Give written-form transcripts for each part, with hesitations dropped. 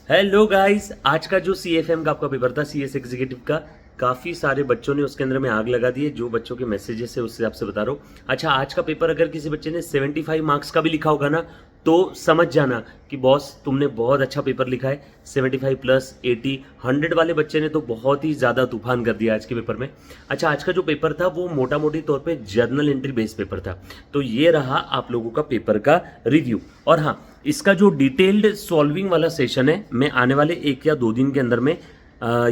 Hello guys, आज का जो सीएफएम का आपका पेपर था, सीएस एग्जीक्यूटिव का, काफी सारे बच्चों ने उसके अंदर में आग लगा दी है। जो बच्चों के मैसेजेस है उससे आपसे बता रहा हूँ। अच्छा, आज का पेपर अगर किसी बच्चे ने 75 मार्क्स का भी लिखा होगा ना, तो समझ जाना कि बॉस तुमने बहुत अच्छा पेपर लिखा है। 75 प्लस 80 100 वाले बच्चे ने तो बहुत ही ज़्यादा तूफान कर दिया आज के पेपर में। अच्छा, आज का जो पेपर था वो मोटा मोटी तौर पे जर्नल एंट्री बेस्ड पेपर था। तो ये रहा आप लोगों का पेपर का रिव्यू। और हाँ, इसका जो डिटेल्ड सॉल्विंग वाला सेशन है, मैं आने वाले 1 या 2 दिन के अंदर में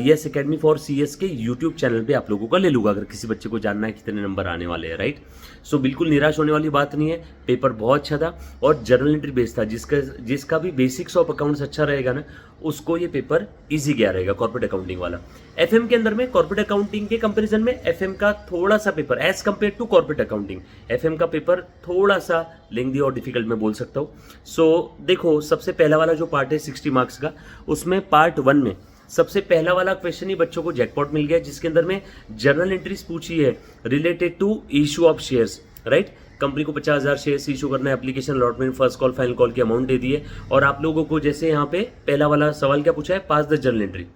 यस एकेडमी फॉर सीएस के यूट्यूब चैनल पे आप लोगों का ले लूँगा, अगर किसी बच्चे को जानना है कितने नंबर आने वाले हैं। राइट, सो बिल्कुल निराश होने वाली बात नहीं है। पेपर बहुत अच्छा था और जर्नल एंट्री बेस्ड था। जिसका भी बेसिक्स ऑफ अकाउंट्स अच्छा रहेगा ना, उसको ये पेपर इजी गया रहेगा। कॉर्पोरेट अकाउंटिंग वाला एफएम के अंदर में, कॉर्पोरेट अकाउंटिंग के कंपैरिजन में एफएम का थोड़ा सा paper as compare to corporate accounting, FM का पेपर थोड़ा सा लेंथी और डिफिकल्ट मैं बोल सकता हूँ। सो देखो, सबसे पहला वाला जो पार्ट है 60 मार्क्स का, उसमें पार्ट 1 में सबसे पहला वाला क्वेश्चन ही बच्चों को जैकपॉट मिल गया, जिसके अंदर में जर्नल एंट्रीज पूछी है related to issue of shares. Right, company को 50,000 शेयर्स इशू करना है, application allotment, first call, final call की अमाउंट दे दी है। और आप लोगों को जैसे यहाँ पे पहला वाला सवाल क्या पूछा है, पास द जर्नल एंट्री।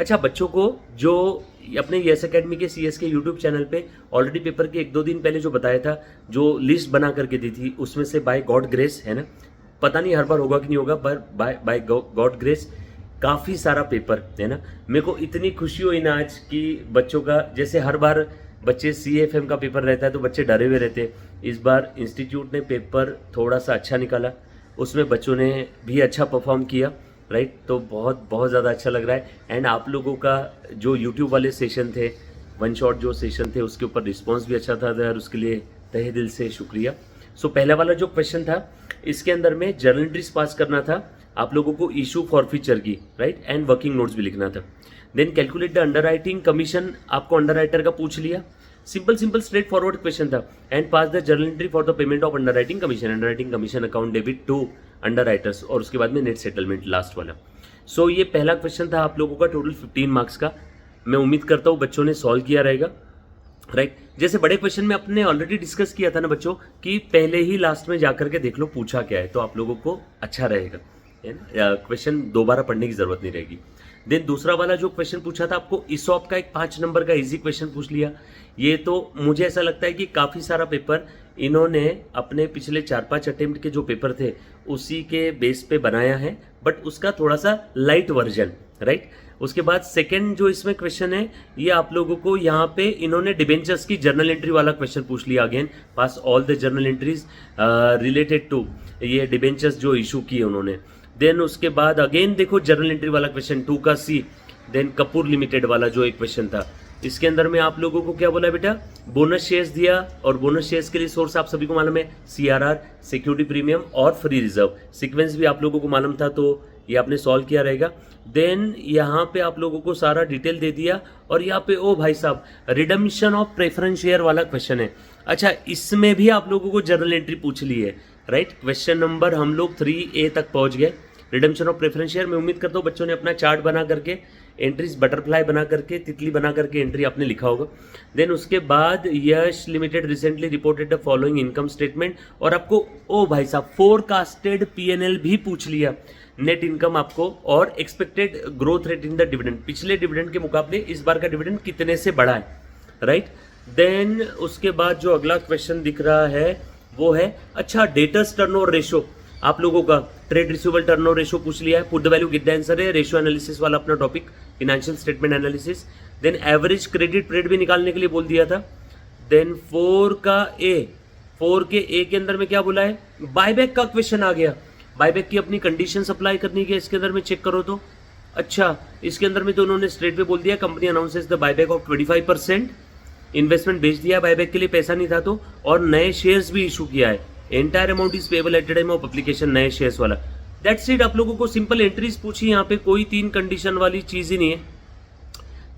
अच्छा, बच्चों को जो अपने यस एकेडमी के सीएस के यूट्यूब चैनल पे ऑलरेडी पेपर के 1-2 दिन पहले जो बताया था, जो लिस्ट बना करके दी थी, उसमें से बाय गॉड ग्रेस है ना, पता नहीं हर बार होगा कि नहीं होगा, पर बाय गॉड ग्रेस काफ़ी सारा पेपर है ना। मेरे को इतनी खुशी हुई ना आज कि बच्चों का, जैसे हर बार बच्चे सीएफएम का पेपर रहता है तो बच्चे डरे हुए रहते हैं, इस बार इंस्टीट्यूट ने पेपर थोड़ा सा अच्छा निकाला, उसमें बच्चों ने भी अच्छा परफॉर्म किया। राइट, तो बहुत बहुत ज़्यादा अच्छा लग रहा है। एंड आप लोगों का जो यूट्यूब वाले सेशन थे, वन शॉट जो सेशन थे, उसके ऊपर रिस्पॉन्स भी अच्छा था और उसके लिए तहे दिल से शुक्रिया। सो पहला वाला जो क्वेश्चन था, इसके अंदर में जर्नल एंट्रीज पास करना था आप लोगों को, इशू फॉर फीचर की। राइट, एंड वर्किंग नोट्स भी लिखना था। Then calculate the underwriting commission, आपको अंडर राइटर का पूछ लिया। सिंपल स्ट्रेट फॉरवर्ड क्वेश्चन था। And pass the journal entry for the payment of underwriting commission, underwriting commission account debit to underwriters, और उसके बाद में net settlement last वाला। सो ये पहला क्वेश्चन था आप लोगों का, टोटल 15 मार्क्स का। मैं उम्मीद करता हूँ बच्चों ने सॉल्व किया रहेगा। राइट, जैसे बड़े क्वेश्चन में अपने ऑलरेडी डिस्कस किया था ना बच्चों, कि पहले ही लास्ट में जाकर के देख लो पूछा क्या है, तो आप लोगों को अच्छा रहेगा, है ना, क्वेश्चन दोबारा पढ़ने की जरूरत नहीं रहेगी। देन दूसरा वाला जो क्वेश्चन पूछा था आपको, इसॉप का एक 5 नंबर का इजी क्वेश्चन पूछ लिया। ये तो मुझे ऐसा लगता है कि काफ़ी सारा पेपर इन्होंने अपने पिछले 4-5 अटेम्प्ट के जो पेपर थे उसी के बेस पे बनाया है, बट उसका थोड़ा सा लाइट वर्जन। राइट, उसके बाद सेकंड जो इसमें क्वेश्चन है, ये आप लोगों को यहाँ पे इन्होंने डिबेंचर्स की जर्नल एंट्री वाला क्वेश्चन पूछ लिया। Again, pass all the journal entries related to ये डिबेंचर्स जो इशू किए उन्होंने। देन उसके बाद अगेन देखो जर्नल एंट्री वाला क्वेश्चन 2 का सी। देन कपूर लिमिटेड वाला जो एक क्वेश्चन था, इसके अंदर में आप लोगों को क्या बोला बेटा, बोनस शेयर्स दिया, और बोनस शेयर्स के लिए सोर्स आप सभी को मालूम है, सीआरआर, सिक्योरिटी प्रीमियम और फ्री रिजर्व। सीक्वेंस भी आप लोगों को मालूम था, तो ये आपने सॉल्व किया रहेगा। देन यहाँ पे आप लोगों को सारा डिटेल दे दिया, और यहाँ पे ओ भाई साहब, रिडम्पशन ऑफ प्रेफरेंस शेयर वाला क्वेश्चन है। अच्छा, इसमें भी आप लोगों को जर्नल एंट्री पूछ ली है। राइट, क्वेश्चन नंबर हम लोग 3A तक पहुंच गए, रिडम्पशन ऑफ प्रेफरेंस शेयर। मैं उम्मीद करता हूँ बच्चों ने अपना चार्ट बना करके, एंट्रीज बटरफ्लाई बना करके, तितली बना करके एंट्री आपने लिखा होगा। देन उसके बाद Yash Limited recently reported the following income statement, और आपको ओ भाई साहब फोरकास्टेड पीएनएल भी पूछ लिया, नेट इनकम आपको, और expected growth rate in the dividend, पिछले डिविडेंड के मुकाबले इस बार का डिविडेंड कितने से बढ़ा है। राइट, देन उसके बाद जो अगला क्वेश्चन दिख रहा है वो है, अच्छा, डेटर्स टर्नओवर रेशो, आप लोगों का ट्रेड रिसीवेबल टर्नओवर रेशो पूछ लिया है। Put the value get the answer है, रेशियो एनालिसिस वाला अपना topic, financial statement analysis. Then average credit period भी निकालने के लिए बोल दिया था। देन 4 के ए के अंदर में क्या बोला है, बायबैक का क्वेश्चन आ गया। बायबैक की अपनी कंडीशन अप्लाई करनी है इसके अंदर में, चेक करो तो। अच्छा, इसके अंदर में तो उन्होंने स्ट्रेट पे बोल दिया, company announces the buyback of 25%, investment बेच दिया, बायबैक के लिए पैसा नहीं था तो, और नए शेयर्स भी इशू किया है। Entire amount is payable at the time of application, नए शेयर्स वाला। दैट्स इट, आप लोगों को सिंपल एंट्रीज पूछी, यहाँ पे कोई 3 कंडीशन वाली चीज ही नहीं है।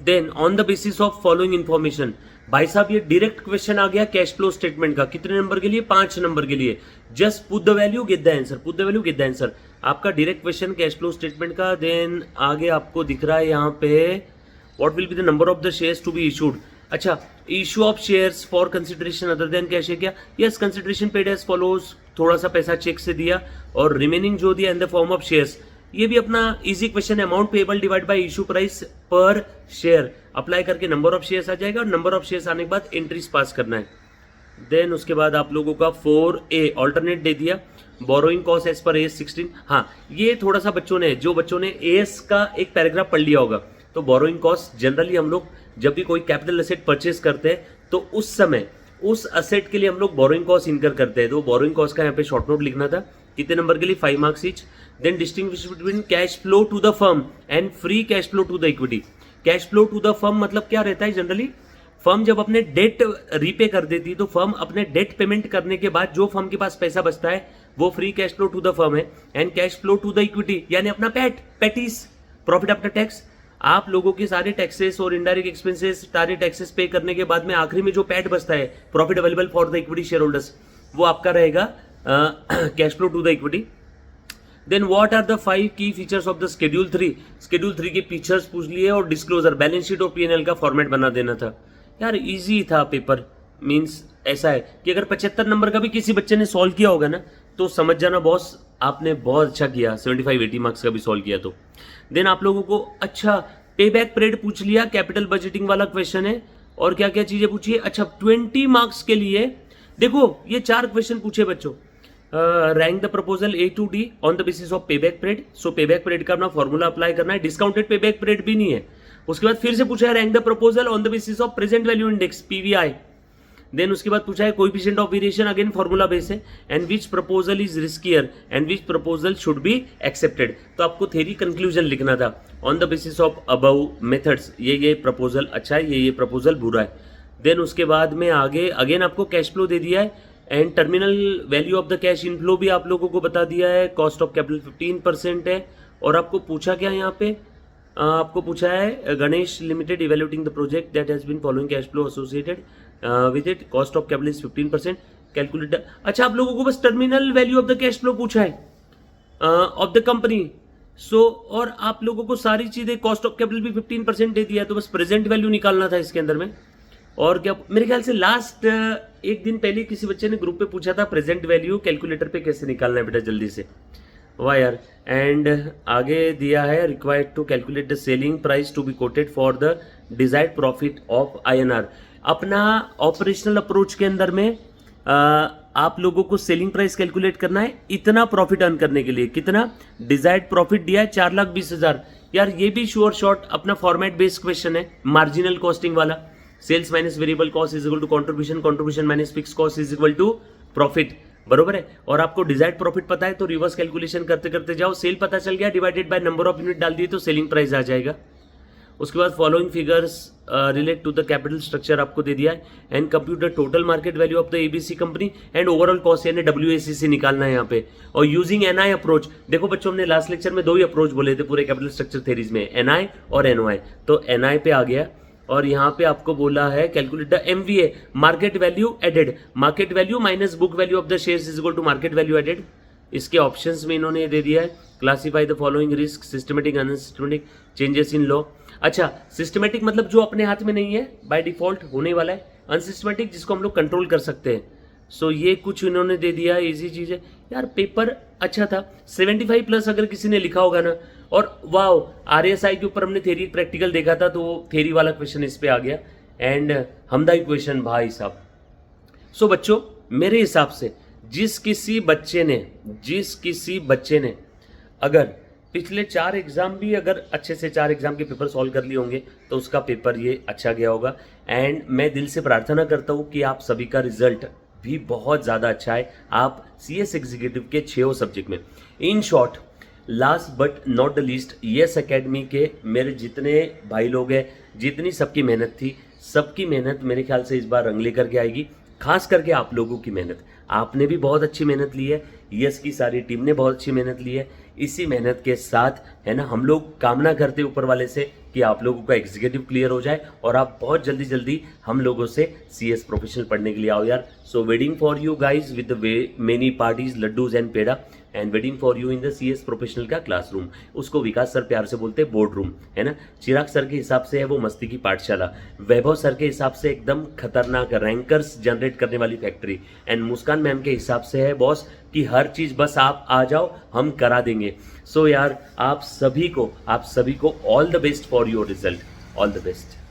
Then on the basis of following information, भाई साहब ये डायरेक्ट क्वेश्चन आ गया कैश फ्लो स्टेटमेंट का, कितने नंबर के लिए, 5 नंबर के लिए। Just put the value get the answer, put the value get the answer, आपका direct question cash flow statement का। देन आगे आपको दिख रहा है यहाँ पे, what will be the number of the shares to be issued. अच्छा, issue of shares for consideration other than cash है क्या, yes, consideration paid as follows, थोड़ा सा पैसा चेक से दिया, और रिमेनिंग जो दिया in the form of shares, ये भी अपना इजी क्वेश्चन है, amount payable divide by issue price पर शेयर, अप्लाई करके नंबर ऑफ शेयर्स आ जाएगा और नंबर ऑफ शेयर्स आने के बाद एंट्रीज पास करना है। देन उसके बाद आप लोगों का 4A ऑल्टरनेट दे दिया, borrowing cost as per AS 16। हाँ, ये थोड़ा सा जो बच्चों ने AS का एक पैराग्राफ पढ़ लिया होगा, तो बोरोइंग कॉस्ट जनरली हम लोग जब भी कोई कैपिटल एसेट परचेज करते हैं तो उस समय उस असेट के लिए हम लोग बोरोइंग कॉस्ट इनकर करते हैं, तो बोरोइंग कॉस्ट का यहाँ पे शॉर्ट नोट लिखना था। कितने नंबर के लिए? 5 marks each. Then distinguish between cash flow to the firm and free cash flow to the equity. Cash flow to the firm मतलब क्या रहता है? जनरली फर्म जब अपने डेट रीपे कर देती है तो फर्म अपने डेट पेमेंट करने के बाद जो फर्म के पास पैसा बचता है वो free cash flow to the firm है। And cash flow to the equity यानी अपना पैटीज, प्रॉफिट आफ्टर टैक्स। आप लोगों के सारे टैक्सेस और इनडायरेक्ट एक्सपेंसेस, सारे टैक्सेस पे करने के बाद में आखिरी में जो पैट बचता है, profit available for the equity shareholders, वो आपका रहेगा cash flow to the equity. Then what are the 5 key features of the schedule 3। Schedule 3 के फीचर्स पूछ लिए और डिस्क्लोजर, बैलेंस शीट और P&L का फॉर्मेट बना देना था। यार इजी था पेपर, मींस ऐसा है कि अगर 75 नंबर का भी किसी बच्चे ने सॉल्व किया होगा ना तो समझ जाना बॉस आपने बहुत अच्छा किया, 75-80 मार्क्स का भी सॉल्व किया तो। देन आप लोगों को अच्छा पे बैक पीरियड पूछ लिया, कैपिटल बजटिंग वाला क्वेश्चन है, और क्या क्या चीजें पूछी है। अच्छा 20 मार्क्स के लिए देखो ये 4 क्वेश्चन पूछे बच्चों। Rank the proposal A to D on the basis of पे बैक पीरियड। सो पे बैक पीरियड का अपना फॉर्मूला अप्लाई करना है, डिस्काउंटेड पे बैक पीरियड भी नहीं है। उसके बाद फिर से पूछा है rank the proposal on the basis of present value index PVI। Then उसके बाद पूछा है coefficient of variation, again formula base है। And which proposal is riskier and which proposal should be accepted. तो आपको थ्योरी कंक्लूजन लिखना था on the basis of above methods, ये प्रपोजल अच्छा है, ये प्रपोजल बुरा है। देन उसके बाद में आगे अगेन आपको कैश फ्लो दे दिया है and terminal value of the cash inflow भी आप लोगों को बता दिया है। कॉस्ट ऑफ कैपिटल 15% है। और आपको पूछा क्या यहाँ पे? आपको पूछा है Ganesh limited evaluating the project that has been following cash flow associated with it, cost of capital is 15%, calculate. अच्छा आप लोगों को बस terminal value of the cash flow पूछा है ऑफ द कंपनी। सो और आप लोगों को सारी चीजें, कॉस्ट ऑफ कैपिटल भी 15% दे दिया है, तो बस प्रेजेंट वैल्यू निकालना था इसके अंदर में। और क्या मेरे ख्याल से लास्ट एक दिन पहले किसी बच्चे ने ग्रुप पे पूछा था प्रेजेंट वैल्यू कैलकुलेटर पे कैसे निकालना है बेटा जल्दी से, वाह यार। एंड आगे दिया है required to calculate the selling price to be quoted for the desired profit of INR। अपना ऑपरेशनल अप्रोच के अंदर में आप लोगों को सेलिंग प्राइस कैलकुलेट करना है इतना प्रॉफिट अर्न करने के लिए। कितना डिजायर्ड प्रॉफिट दिया है? 4,20,000। यार ये भी श्योर शॉर्ट अपना फॉर्मेट बेस्ड क्वेश्चन है, मार्जिनल कॉस्टिंग वाला। Sales minus variable cost is equal to contribution, contribution minus fix cost is equal to profit, बरोबर है। और आपको डिजायर्ड प्रॉफिट पता है तो रिवर्स कैलकुलेशन करते करते जाओ, सेल पता चल गया, divided by number of unit डाल दिए तो सेलिंग प्राइस आ जाएगा। उसके बाद following figures relate to the capital structure आपको दे दिया है and computer total market value of the ABC company and overall cost यानी WACC निकालना है यहाँ पे। और यूजिंग NI अप्रोच, देखो बच्चों हमने लास्ट लेक्चर में 2 ही अप्रोच बोले थे पूरे कैपिटल स्ट्रक्चर थ्योरीज में, NI और NOI। तो NI पे आ गया और यहाँ पे आपको बोला है calculate the MVA, market value added, market value minus book value of the shares is equal to market value added. इसके ऑप्शंस में इन्होंने दे दिया है classify the following risk, systematic, unsystematic, changes in law. अच्छा सिस्टमेटिक मतलब जो अपने हाथ में नहीं है, बाय डिफॉल्ट होने वाला है। अनसिस्टमेटिक जिसको हम लोग कंट्रोल कर सकते हैं। सो ये कुछ इन्होंने दे दिया है, इजी चीज है यार। पेपर अच्छा था, 75 प्लस अगर किसी ने लिखा होगा ना। और वाओ RSI के ऊपर हमने थ्योरी प्रैक्टिकल देखा था तो वो थ्योरी वाला क्वेश्चन इस पे आ गया एंड हमदाई क्वेश्चन भाई साहब। सो बच्चों मेरे हिसाब से जिस किसी बच्चे ने अगर पिछले 4 एग्जाम भी अगर अच्छे से 4 एग्जाम के पेपर सॉल्व कर लिए होंगे तो उसका पेपर ये अच्छा गया होगा। एंड मैं दिल से प्रार्थना करता हूँ कि आप सभी का रिजल्ट भी बहुत ज़्यादा अच्छा है, आप CS एग्जीक्यूटिव के 6 सब्जेक्ट में। In short last but not the least, yes academy के मेरे जितने भाई लोग हैं, जितनी सबकी मेहनत थी, सबकी मेहनत मेरे ख्याल से इस बार रंग लेकर के आएगी। खास करके आप लोगों की मेहनत, आपने भी बहुत अच्छी मेहनत ली है, यस की सारी टीम ने बहुत अच्छी मेहनत ली है। इसी मेहनत के साथ है ना हम लोग कामना करते ऊपर वाले से कि आप लोगों का एग्जीक्यूटिव क्लियर हो जाए और आप बहुत जल्दी हम लोगों से CS प्रोफेशनल पढ़ने के लिए आओ यार। So waiting for you guys with many parties, laddoos and peda. And waiting for you in the CS professional का क्लासरूम। उसको विकास सर प्यार से बोलते हैं बोर्ड रूम, है ना। चिराग सर के हिसाब से है वो मस्ती की पाठशाला। वैभव सर के हिसाब से एकदम खतरनाक रैंकर्स जनरेट करने वाली फैक्ट्री। एंड मुस्कान मैम के हिसाब से है बॉस कि हर चीज बस आप आ जाओ हम करा देंगे। सो यार आप सभी को all the best for your result, all the best.